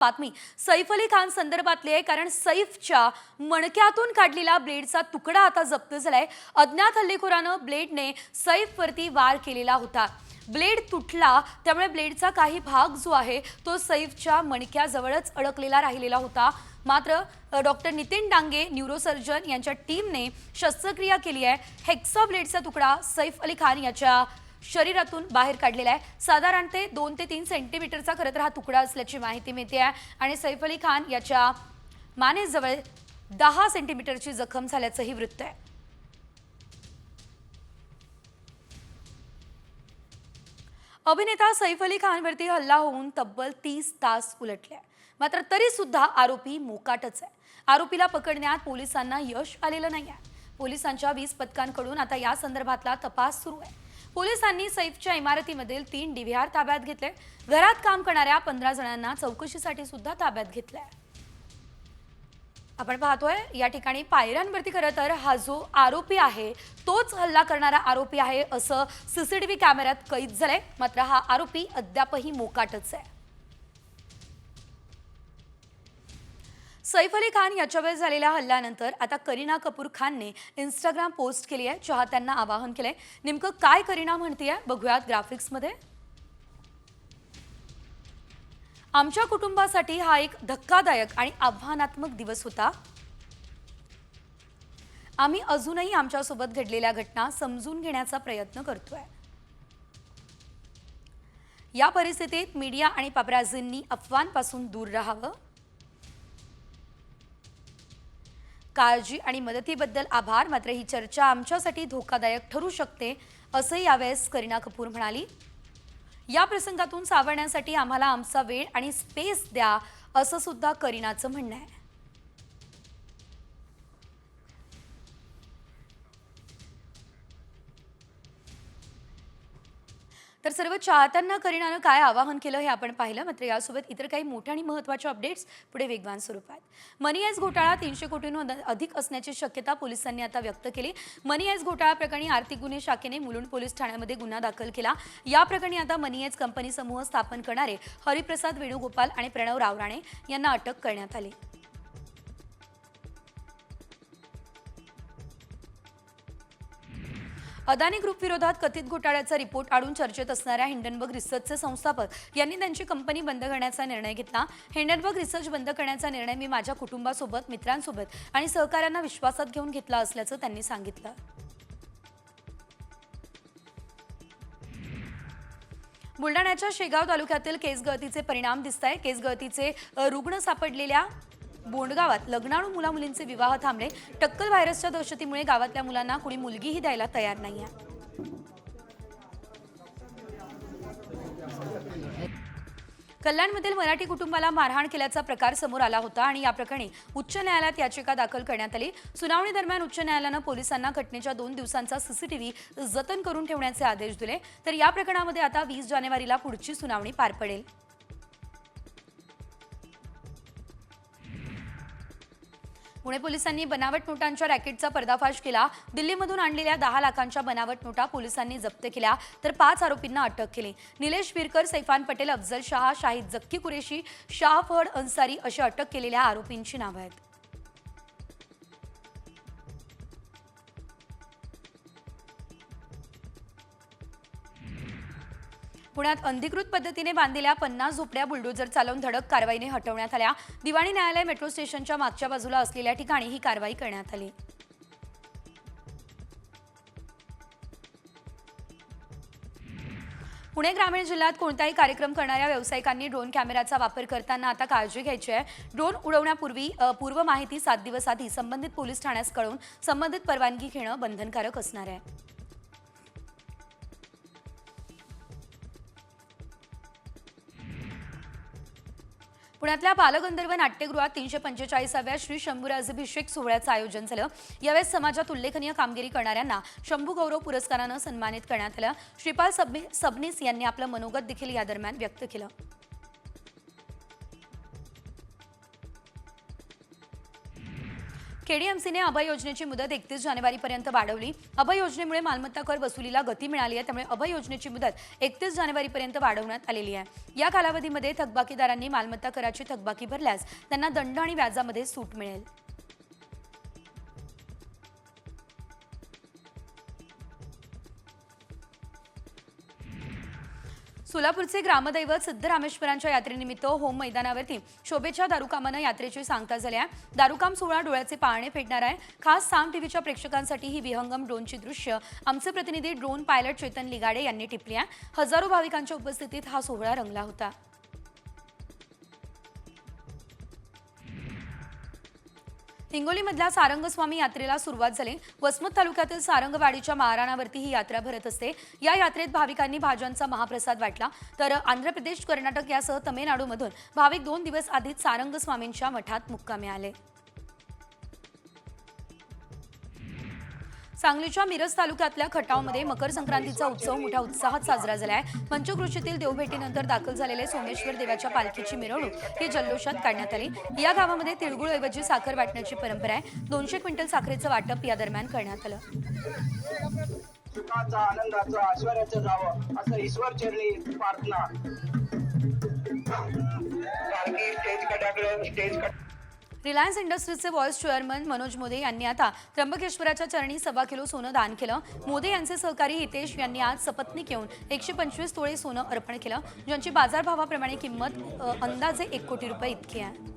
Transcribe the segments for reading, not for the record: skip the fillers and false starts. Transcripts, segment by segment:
बातमी सैफ अली खान संदर्भातली आहे, कारण सैफच्या मणक्यातून काढलेला ब्लेडचा तुकडा आता जप्त झालाय। अज्ञात हल्लेखोरानं ब्लेडने सैफवरती वार केलेला होता। ब्लेड तुटला, त्यामुळे ब्लेडचा काही भाग जो आहे तो सैफच्या मणक्याजवळच अडकलेला राहिलेला होता। मात्र डॉक्टर नितीन डांगे न्यूरोसर्जन यांच्या टीमने शस्त्रक्रिया केली आहे। हेक्सा ब्लेडचा तुकडा सैफ अली खान याच्या शरीरातून बाहेर काढलेला आहे। साधारणतः 2 ते 3 सेंटीमीटरचा खरं तर हा तुकडा असल्याची माहिती मिळते आहे आणि सैफ अली खान याच्या मानेजवळ 10 सेंटीमीटरची जखम झाल्याचंही वृत्त आहे। अभिनेता सैफ अली खानवरती हल्ला होऊन तब्बल 30 तास उलटले, मात्र तरी सुद्धा आरोपी मोकाटच आहे। आरोपीला पकडण्यात पोलिसांना यश आलेलं नाही आहे। पोलिसांच्या 20 पथकांकडून आता या संदर्भातला तपास सुरू आहे। पोलिसांनी सैफच्या इमारतीमधील 3 DVR ताब्यात घेतले। घरात काम करणाऱ्या 15 जणांना चौकशीसाठी सुद्धा ताब्यात घेतलंय। आपण पाहतोय या ठिकाणी पायऱ्यांवरती खरं तर हा जो आरोपी आहे तोच हल्ला करणारा आरोपी आहे असं CCTV कॅमेऱ्यात कैद झालंय। मात्र हा आरोपी अद्यापही मोकाटच आहे। सैफ अली खान याच्यावर झालेल्या हल्ल्यानंतर आता करीना कपूर खानने इंस्टाग्राम पोस्ट केली आहे। चाहत्यांना आवाहन केलंय। नेमकं काय करीना म्हणतेय बघूयात ग्राफिक्समध्ये। आमच्या कुटुंबासाठी हा एक धक्कादायक आणि आव्हानात्मक दिवस होता। आम्ही अजूनही आमच्यासोबत घडलेल्या घटना समजून घेण्याचा प्रयत्न करतोय। या परिस्थितीत मीडिया आणि पापराझींनी अफवांपासून दूर राहावं। काळजी आणि मदतीबद्दल आभार, मात्र ही चर्चा आमच्यासाठी धोकादायक ठरू शकते असंही यावेळेस करीना कपूर म्हणाली। या प्रसंगातून सावरण्यासाठी आम्हाला आमचा वेळ आणि स्पेस द्या असं सुद्धा करीनाचं म्हणणं आहे। तर सर्व चाहत्यांना करीनानं काय आवाहन केलं हे आपण पाहिलं। मात्र यासोबत इतर काही मोठ्या आणि महत्त्वाचे अपडेट्स पुढे वेगवान स्वरूपात। मनी एस घोटाळा 300 कोटींहून अधिक असण्याची शक्यता पोलिसांनी आता व्यक्त केली। मनी एस घोटाळा प्रकरणी आर्थिक गुन्हे शाखेने मुलुंड पोलीस ठाण्यामध्ये गुन्हा दाखल केला। या प्रकरणी आता मनी एस कंपनी समूह स्थापन करणारे हरिप्रसाद वेणुगोपाल आणि प्रणव रावराणे यांना अटक करण्यात आली। अदानी ग्रुप विरोधात कथित घोटाळ्याचा रिपोर्ट आणून चर्चेत असणाऱ्या हिंडनबर्ग रिसर्चचे संस्थापक यांनी त्यांची कंपनी बंद करण्याचा निर्णय घेतला। हिंडनबर्ग रिसर्च बंद करण्याचा निर्णय मी माझ्या कुटुंबासोबत, मित्रांसोबत आणि सहकाऱ्यांना विश्वासात घेऊन घेतला असल्याचं त्यांनी सांगितलं। बुलढाण्याच्या शेगाव तालुक्यातील केस गळतीचे परिणाम दिसताय। केस गळतीचे रुग्ण सापडलेल्या बोंडगावात लग्नाळू मुलामुलींचे विवाह थांबले। टक्कल व्हायरसच्या दहशतीमुळे गावातल्या मुलांना कुणी मुलगीही द्यायला तयार नाहीये। कल्याणमधील मराठी कुटुंबाला मारहाण केल्याचा प्रकार समोर आला होता आणि या प्रकरणी उच्च न्यायालयात याचिका दाखल करण्यात आली। सुनावणी दरम्यान उच्च न्यायालयानं पोलिसांना घटनेच्या 2 दिवसांचा CCTV जतन करून ठेवण्याचे आदेश दिले। तर या प्रकरणामध्ये आता 20 जानेवारीला पुढची सुनावणी पार पडेल। पुणे पोलिसांनी बनावट नोटांच्या रॅकेटचा पर्दाफाश केला। दिल्लीमधून आणलेल्या 10 लाखांच्या बनावट नोटा पोलिसांनी जप्त केल्या, तर 5 आरोपींना अटक केली। निलेश विरकर, सैफान पटेल, अफजल शाह, शाहिद जक्की कुरेशी, शाह फहद अन्सारी अशी अटक केलेल्या आरोपींची नावं आहेत। पुण्यात अनधिकृत पद्धतीने बांधलेल्या 50 झोपड्या बुलडोजर चालवून धडक कारवाईने हटवण्यात आल्या। दिवाणी न्यायालय मेट्रो स्टेशनच्या मागच्या बाजूला असलेल्या ठिकाणी ही कारवाई करण्यात आली। पुणे ग्रामीण जिल्ह्यात कोणताही कार्यक्रम करणाऱ्या व्यावसायिकांनी ड्रोन कॅमेऱ्याचा वापर करताना आता काळजी घ्यायची आहे। ड्रोन उडवण्यापूर्वी पूर्व माहिती 7 दिवस आधी संबंधित पोलीस ठाण्यास कळवून संबंधित परवानगी घेणं बंधनकारक असणार आहे। पुण्यातल्या बालगंधर्व नाट्यगृहात 345व्या श्री शंभूराजाभिषेक सोहळ्याचं आयोजन झालं। यावेळेस समाजात उल्लेखनीय कामगिरी करणाऱ्यांना शंभू गौरव पुरस्कारानं सन्मानित करण्यात आलं। श्रीपाल सबनीस यांनी आपलं मनोगत देखील या दरम्यान व्यक्त केलं। केडीएमसीने अभय योजनेची मुदत 31 जानेवारीपर्यंत वाढवली. अभय योजनेमुळे मालमत्ता कर वसुलीला गती मिळाली आहे. त्यामुळे अभय योजनेची मुदत 31 जानेवारीपर्यंत वाढवण्यात आलेली आहे. या कालावधीमध्ये थकबाकीदारांनी मालमत्ता कराची थकबाकी भरल्यास त्यांना दंड आणि व्याजामध्ये सूट मिळेल. सोलापूरचे ग्रामदैवत सिद्धरामेश्वरांच्या यात्रेनिमित्त होम मैदानावरती शोभेच्या दारूकामानं यात्रेची सांगता झाली आहे. दारूकाम सोहळा डोळ्याचे पारणे फेडणार आहे. खास साम टीव्हीच्या प्रेक्षकांसाठी ही विहंगम ड्रोनची दृश्य आमचे प्रतिनिधी ड्रोन पायलट चेतन लिगाडे यांनी टिपली आहे. हजारो भाविकांच्या उपस्थितीत हा सोहळा रंगला होता. हिंगोलीमधल्या सारंगस्वामी यात्रेला सुरुवात झाली. वसमत तालुक्यातील सारंगवाडीच्या माराणावरती ही यात्रा भरत असते. या यात्रेत भाविकांनी भाज्यांचा महाप्रसाद वाटला. तर आंध्र प्रदेश, कर्नाटक यासह तमिळनाडूमधून भाविक 2 दिवस आधीच सारंगस्वामींच्या मठात मुक्कामी आले. सांगलीच्या मिरज तालुक्यातल्या खटावमध्ये मकर संक्रांतीचा उत्सव मोठ्या उत्साहात साजरा झाला आहे. पंचक्रोशीतील देवभेटीनंतर दाखल झालेले सोमेश्वर देवाच्या पालखीची मिरवणूक ही जल्लोषात काढण्यात आली. या गावामध्ये तिळगुळऐवजी साखर वाटण्याची परंपरा आहे. 200 क्विंटल साखरेचं वाटप या दरम्यान करण्यात आलं. सुखाचा, आनंदाचा, ऐश्वर्याचं जावं असं ईश्वर चरणी प्रार्थना. रिलायन्स इंडस्ट्रीजचे व्हाईस चेअरमन मनोज मोदे यांनी आता त्र्यंबकेश्वराच्या चरणी 1.25 किलो सोनं दान केलं. मोदे यांचे सहकारी हितेश यांनी आज सपत्नीक येऊन 125 तोळे सोनं अर्पण केलं, ज्यांची बाजारभावाप्रमाणे किंमत अंदाजे 1 कोटी रुपये इतकी आहे.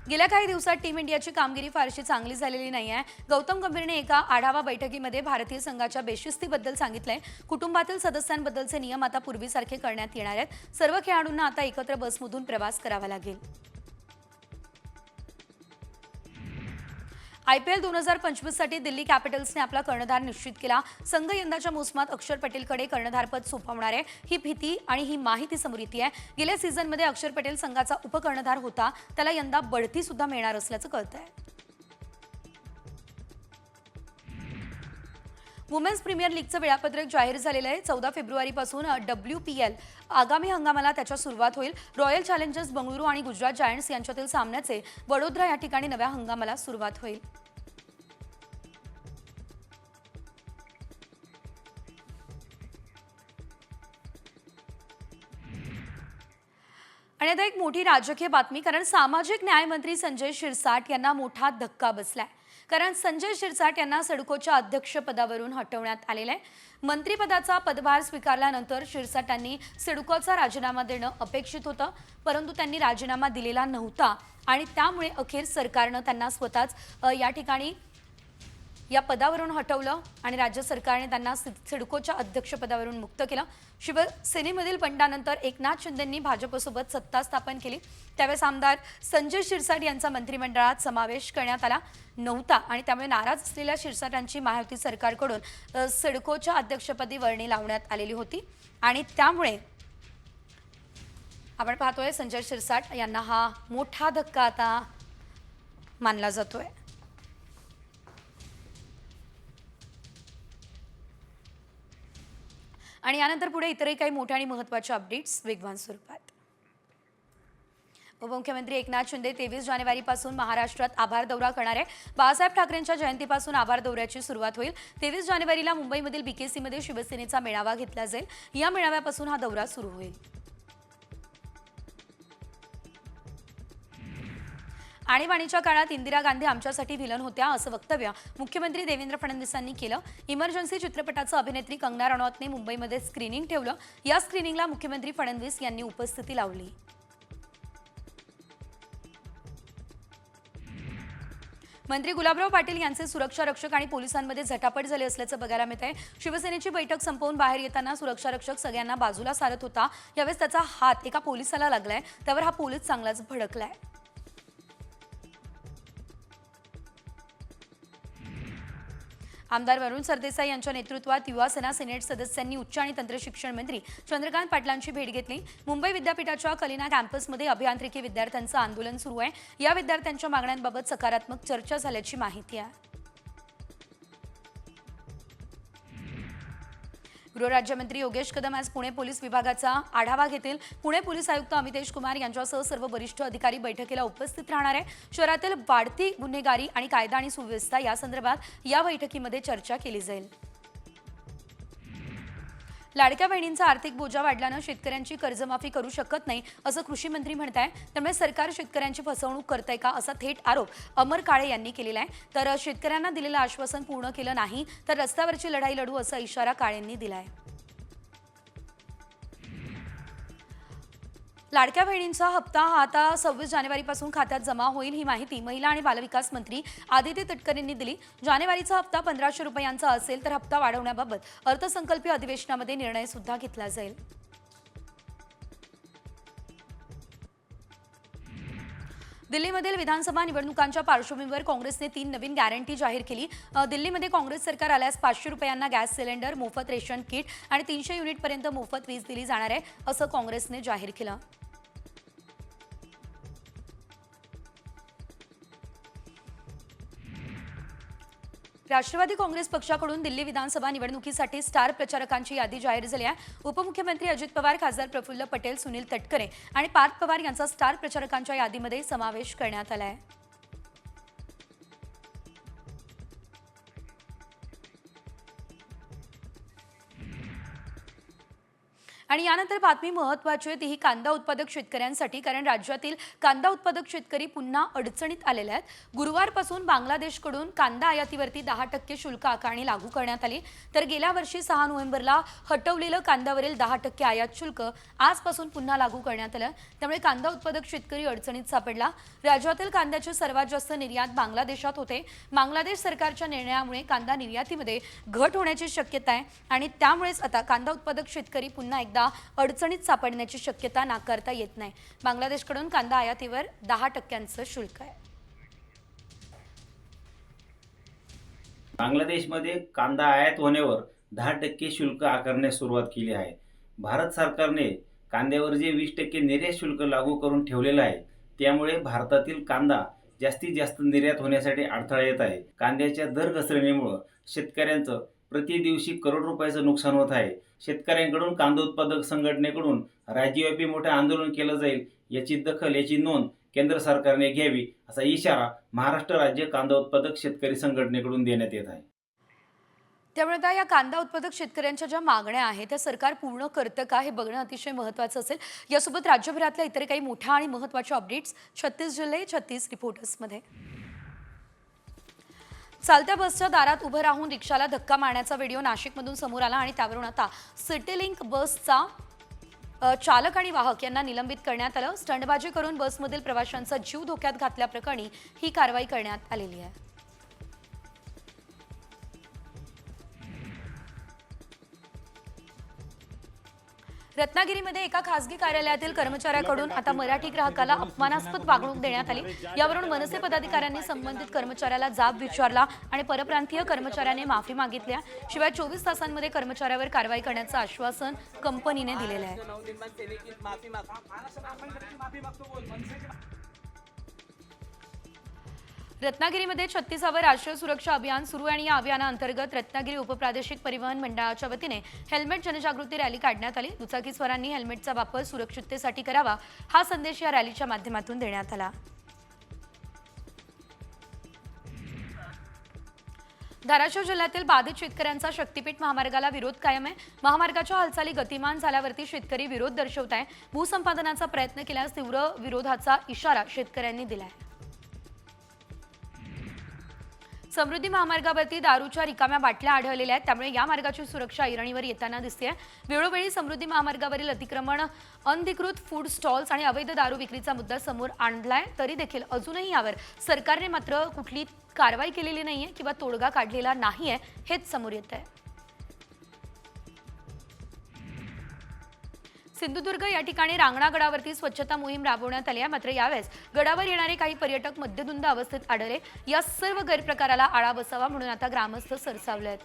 गेल्या काही दिवसात टीम इंडियाची कामगिरी फारशी चांगली झालेली नाही आहे. गौतम गंभीरने एका आढावा बैठकीमध्ये भारतीय संघाच्या बेशिस्तीबद्दल सांगितलंय. कुटुंबातील सदस्यांबद्दलचे नियम आता पूर्वीसारखे करण्यात येणार आहेत. सर्व खेळाडूंना आता एकत्र बसमधून प्रवास करावा लागेल. IPL 2025 साठी दिल्ली कॅपिटल्सने आपला कर्णधार निश्चित केला. संघ यंदाच्या मोसमात अक्षर पटेलकडे कर्णधारपद सोपवणार आहे. ही भीती आणि ही माहिती समोर येते आहे. गेल्या सीझनमध्ये अक्षर पटेल संघाचा उपकर्णधार होता. त्याला यंदा बढती सुद्धा मिळणार असल्याचं कळतंय. वुमेन्स प्रीमियर लीगचं वेळापत्रक जाहीर झालेलं आहे. 14 फेब्रुवारीपासून WPL आगामी हंगामाला त्याच्या सुरुवात होईल. रॉयल चॅलेंजर्स बंगळुरू आणि गुजरात जायंट्स यांच्यातील सामन्याचे वडोदरा या ठिकाणी नव्या हंगामाला सुरुवात होईल. आणि आता एक मोठी राजकीय बातमी, कारण सामाजिक न्याय मंत्री संजय शिरसाट यांना मोठा धक्का बसलाय. कारण संजय शिरसाट यांना सिडकोच्या अध्यक्षपदावरून हटवण्यात आलेलं आहे. मंत्रिपदाचा पदभार स्वीकारल्यानंतर शिरसाटांनी सिडकोचा राजीनामा देणं अपेक्षित होतं, परंतु त्यांनी राजीनामा दिलेला नव्हता आणि त्यामुळे अखेर सरकारनं त्यांना स्वतःच या ठिकाणी या पदावरून हटवलं आणि राज्य सरकारने त्यांना सिडकोच्या अध्यक्षपदावरून मुक्त केलं. शिवसेनेमधील बंडानंतर एकनाथ शिंदेंनी भाजपसोबत सत्ता स्थापन केली. त्यावेळेस आमदार संजय शिरसाट यांचा मंत्रिमंडळात समावेश करण्यात आला नव्हता आणि त्यामुळे नाराज असलेल्या शिरसाटांची महायुती सरकारकडून सिडकोच्या अध्यक्षपदी वर्णी लावण्यात आलेली होती आणि त्यामुळे आपण पाहतोय संजय शिरसाट यांना हा मोठा धक्का आता मानला जातोय. आणि यानंतर पुढे इतरही काही मोठ्या आणि महत्त्वाच्या अपडेट्स वेगवान स्वरूपात. उपमुख्यमंत्री एकनाथ शिंदे 23 जानेवारीपासून महाराष्ट्रात आभार दौरा करणार आहे. बाळासाहेब ठाकरेंच्या जयंतीपासून आभार दौऱ्याची सुरुवात होईल. 23 जानेवारीला मुंबईमधील BKCमध्ये शिवसेनेचा मेळावा घेतला जाईल. या मेळाव्यापासून हा दौरा सुरू होईल. आणीबाणीच्या काळात इंदिरा गांधी आमच्यासाठी व्हिलन होत्या असं वक्तव्य मुख्यमंत्री देवेंद्र फडणवीसांनी केलं. इमर्जन्सी चित्रपटाचं अभिनेत्री कंगना रनौतने मुंबईमध्ये स्क्रीनिंग ठेवलं. या स्क्रीनिंगला मुख्यमंत्री फडणवीस यांनी उपस्थिती लावली. मंत्री गुलाबराव पाटील यांचे सुरक्षा रक्षक आणि पोलिसांमध्ये झटापट झाली असल्याचं बघायला मिळत आहे. शिवसेनेची बैठक संपवून बाहेर येताना सुरक्षा रक्षक सगळ्यांना बाजूला सारत होता. यावेळेस त्याचा हात एका पोलिसाला लागलाय. त्यावर हा पोलीस चांगलाच भडकलाय. आमदार वरुण सरदेसाई यांच्या नेतृत्वात युवा सेना सिनेट सदस्यांनी उच्च आणि तंत्र शिक्षण मंत्री चंद्रकांत पाटलांची भेट घेतली. मुंबई विद्यापीठाच्या कलिना कॅम्पसमध्ये अभियांत्रिकी विद्यार्थ्यांचं आंदोलन सुरू आहे. या विद्यार्थ्यांच्या मागण्यांबाबत सकारात्मक चर्चा झाल्याची माहिती आहे. गृहराज्यमंत्री योगेश कदम आज पुणे पोलीस विभागाचा आढावा घेतील. पुणे पोलीस आयुक्त अमितेश कुमार यांच्यासह सर्व वरिष्ठ अधिकारी बैठकीला उपस्थित राहणार आहे. शहरातील वाढती गुन्हेगारी आणि कायदा आणि सुव्यवस्था या संदर्भात या बैठकीमध्ये चर्चा केली जाईल. लाडक्या बहिणींचा आर्थिक बोजा वाढल्यानं शेतकऱ्यांची कर्जमाफी करू शकत नाही असं कृषी मंत्री म्हणताय. त्यामुळे सरकार शेतकऱ्यांची फसवणूक करतंय का असा थेट आरोप अमर काळे यांनी केलेला आहे. तर शेतकऱ्यांना दिलेलं आश्वासन पूर्ण केलं नाही तर रस्त्यावरची लढाई लढू असा इशारा काळेंनी दिलाय. लाडक्या बहिणींचा हप्ता हा आता 26 जानेवारीपासून खात्यात जमा होईल. ही माहिती महिला आणि बालविकास मंत्री आदिती तटकरेंनी दिली. जानेवारीचा हप्ता 1500 रुपयांचा असेल तर हप्ता वाढवण्याबाबत अर्थसंकल्पीय अधिवेशनामध्ये निर्णय सुद्धा घेतला जाईल. दिल्लीमधील विधानसभा निवडणुकांच्या पार्श्वभूमीवर काँग्रेसने 3 नवीन गॅरंटी जाहीर केली. दिल्लीमध्ये काँग्रेस सरकार आल्यास 500 रुपयांना गॅस सिलेंडर, मोफत रेशन किट आणि 300 युनिटपर्यंत मोफत वीज दिली जाणार आहे असं काँग्रेसने जाहीर केलं. राष्ट्रवादी काँग्रेस पक्षाकडून दिल्ली विधानसभा निवडणुकीसाठी स्टार प्रचारकांची यादी जाहीर झाली आहे. उपमुख्यमंत्री अजित पवार, खासदार प्रफुल्ल पटेल, सुनील तटकरे आणि पार्थ पवार यांचा स्टार प्रचारकांच्या यादीमध्ये समावेश करण्यात आला आहे. आणि यानंतर बातमी महत्त्वाची आहे, ती ही कांदा उत्पादक शेतकऱ्यांसाठी. कारण राज्यातील कांदा उत्पादक शेतकरी पुन्हा अडचणीत आलेले आहेत. गुरुवारपासून बांगलादेशकडून कांदा आयातीवरती 10% शुल्क आकारणी लागू करण्यात आली. तर गेल्या वर्षी 6 नोव्हेंबरला हटवलेलं कांद्यावरील 10% आयात शुल्क आजपासून पुन्हा लागू करण्यात आलं. त्यामुळे कांदा उत्पादक शेतकरी अडचणीत सापडला. राज्यातील कांद्याची सर्वात जास्त निर्यात बांगलादेशात होते. बांगलादेश सरकारच्या निर्णयामुळे कांदा निर्यातीमध्ये घट होण्याची शक्यता आहे आणि त्यामुळेच आता कांदा उत्पादक शेतकरी पुन्हा एकदा अडचणीत सापडण्याची शक्यता नाकारता येत नाही. बांगलादेशकडून कांदा आयातीवर 10% शुल्क आहे. बांगलादेशमध्ये कांदा आयात होण्यावर 10% शुल्क आकारण्यास सुरुवात केली आहे. भारत सरकारने कांद्यावर जे 20% निर्यात शुल्क लागू करून ठेवलेलं आहे त्यामुळे भारतातील कांदा जास्तीत जास्त निर्यात होण्यासाठी अडथळा येत आहे. कांद्याच्या दर घसरणीमुळे शेतकऱ्यांचं प्रति दिवशी करोड रुपयाचं नुकसान होत आहे. शेतकऱ्यांकडून कांदा उत्पादक संघटनेकडून राज्यव्यापी मोठे आंदोलन केलं जाईल, याची दखल, याची नोंद केंद्र सरकारने घ्यावी असा इशारा महाराष्ट्र राज्य कांदा उत्पादक शेतकरी संघटनेकडून देण्यात येत आहे. त्यामुळे आता या कांदा उत्पादक शेतकऱ्यांच्या ज्या मागण्या आहेत त्या सरकार पूर्ण करतं का हे बघणं अतिशय महत्त्वाचं असेल. यासोबत राज्यभरातल्या इतर काही मोठ्या आणि महत्त्वाच्या अपडेट्स 36 जिल्हे 36 रिपोर्टर्समध्ये. चालत्या बसच्या दारात उभं राहून रिक्षाला धक्का मारण्याचा व्हिडिओ नाशिकमधून समोर आला आणि त्यावरून आता सिटीलिंक बसचा चालक आणि वाहक यांना निलंबित करण्यात आलं. स्टंटबाजी करून बसमधील प्रवाशांचा जीव धोक्यात घातल्याप्रकरणी ही कारवाई करण्यात आलेली आहे. रत्नागिरीमध्ये एका खासगी कार्यालयातील कर्मचाऱ्याकडून आता मराठी ग्राहकाला अपमानास्पद वागणूक देण्यात आली. यावरून मनसे पदाधिकाऱ्यांनी संबंधित कर्मचाऱ्याला जाब विचारला आणि परप्रांतीय कर्मचाऱ्याने माफी मागितली. शिवाय 24 तासांमध्ये कर्मचाऱ्यावर कारवाई करण्याचं आश्वासन कंपनीने दिलेलं आहे. रत्नागिरीमध्ये 36वे राष्ट्रीय सुरक्षा अभियान सुरू आहे आणि या अभियानाअंतर्गत रत्नागिरी उपप्रादेशिक परिवहन मंडळाच्या वतीने हेल्मेट जनजागृती रॅली काढण्यात आली. दुचाकीस्वारांनी हेल्मेटचा वापर सुरक्षिततेसाठी करावा हा संदेश या रॅलीच्या माध्यमातून देण्यात आला. धाराशिव जिल्ह्यातील बाधित शेतकऱ्यांचा शक्तीपीठ महामार्गाला विरोध कायम आहे. महामार्गाच्या हालचाली गतिमान झाल्यावरती शेतकरी विरोध दर्शवत आहे. भूसंपादनाचा प्रयत्न केल्यास तीव्र विरोधाचा इशारा शेतकऱ्यांनी दिलाय. समृद्धी महामार्गावरती दारूच्या रिकाम्या बाटल्या आढळलेल्या आहेत. त्यामुळे या मार्गाची सुरक्षा ऐरणीवर येताना दिसते. वेळोवेळी समृद्धी महामार्गावरील अतिक्रमण, अनधिकृत फूड स्टॉल्स आणि अवैध दारू विक्रीचा मुद्दा समोर आणलाय. तरी देखील अजूनही यावर सरकारने मात्र कुठली कारवाई केलेली नाहीये किंवा तोडगा काढलेला नाहीये हेच समोर येत आहे. सिंधुदुर्ग या ठिकाणी रांगणा गडावरती स्वच्छता मोहीम राबवण्यात आली आहे. मात्र यावेळेस गडावर येणारे काही पर्यटक मद्यधुंद अवस्थेत आढळले. या सर्व गैरप्रकाराला आळा बसावा म्हणून आता ग्रामस्थ सरसावले आहेत.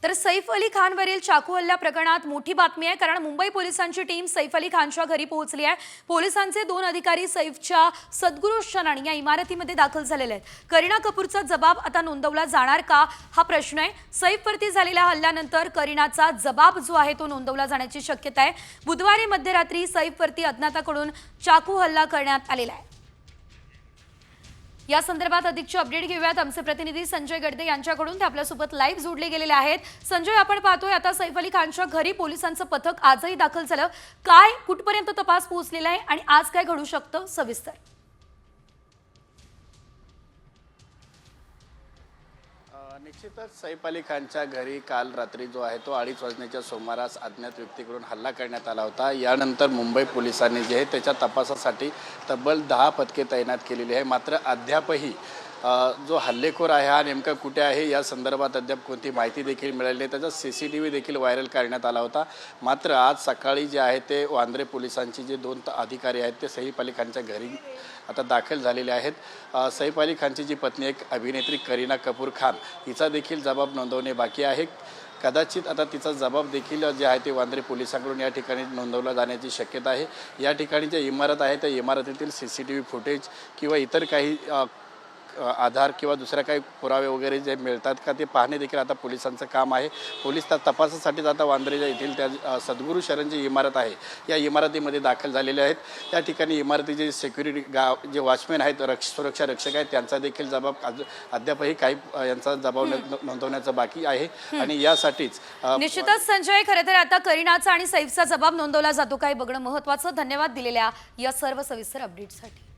तर तर सैफ अली खानवरील चाकू हल्ला प्रकरणात मोठी बातमी आहे, कारण मुंबई पोलिसांची टीम सैफ अली खानच्या घरी पोहोचली आहे. पोलिसांचे 2 अधिकारी सैफच्या सद्गुरू शरण या इमारतीमध्ये दाखल झालेले आहेत. करीना कपूरचा जबाब आता नोंदवला जाणार का, हा प्रश्न आहे. सैफवरती झालेल्या हल्ल्यानंतर करीनाचा जबाब जो आहे तो नोंदवला जाण्याची शक्यता आहे. बुधवारी मध्यरात्री सैफवरती अज्ञाताकडून चाकू हल्ला करण्यात आलेला आहे. या संदर्भात अधिकचे अपडेट घेऊयात आमचे प्रतिनिधी संजय गडदे यांच्याकडून. ते आपल्यासोबत लाईव्ह जोडले गेलेले आहेत. संजय, आपण पाहतोय आता सैफ अली खानच्या घरी पोलिसांचं पथक आजही दाखल झालं. काय कुठपर्यंत तपास पोहोचलेला आहे आणि आज काय घडू शकतं, सविस्तर? निश्चितच सैफ अली खानच्या घरी काल रात्री जो आहे तो 2:30 वाजण्याच्या सुमारास अज्ञात व्यक्तीकडून हल्ला करण्यात आला होता. यानंतर मुंबई पोलिसांनी जे आहे त्याच्या तपासासाठी तब्बल 10 पथके तैनात केलेली आहे. मात्र अद्यापही जो हल्लेखोर आहे हा नेमका कुठे आहे या संदर्भात अद्याप कोणती माहिती देखील मिळाली नाही. त्याचा CCTV देखील व्हायरल करण्यात आला होता. मात्र आज सकाळी जे आहे ते वांद्रे पोलिसांचे जे 2 अधिकारी आहेत ते सैफ अली खानच्या घरी आता दाखल झालेले आहेत. सैफ अली खानची जी पत्नी एक अभिनेत्री करीना कपूर खान हिचा देखील जबाब नोंदवणे बाकी आहे. कदाचित आता तिचा जबाब देखील जे आहे ते वांद्रे पोलिसांकडून या ठिकाणी नोंदवला जाण्याची शक्यता आहे. या ठिकाणी जे इमारत आहे त्या इमारतीतील CCTV फुटेज किंवा इतर काही आधार किंवा दुसऱ्या काही पुरावे वगैरे जे मिळतात का ते पाहणे देखील आता पोलिसांचं काम आहे. पोलीस त्या तपासासाठीच आता वांद्रेच्या येथील त्या सद्गुरू शरण जी इमारत आहे या इमारतीमध्ये दाखल झालेले आहेत. त्या ठिकाणी इमारतीचे सिक्युरिटी जे वॉचमॅन आहेत, सुरक्षा रक्षक आहेत, त्यांचा देखील जबाब अद्यापही काही यांचा जबाब नोंदवण्याचा बाकी आहे. आणि यासाठीच निश्चितच संजय, खरं तर आता करीनाचा आणि सैफचा जबाब नोंदवला जातो काय बघणं महत्त्वाचं. धन्यवाद दिलेल्या या सर्व सविस्तर अपडेटसाठी.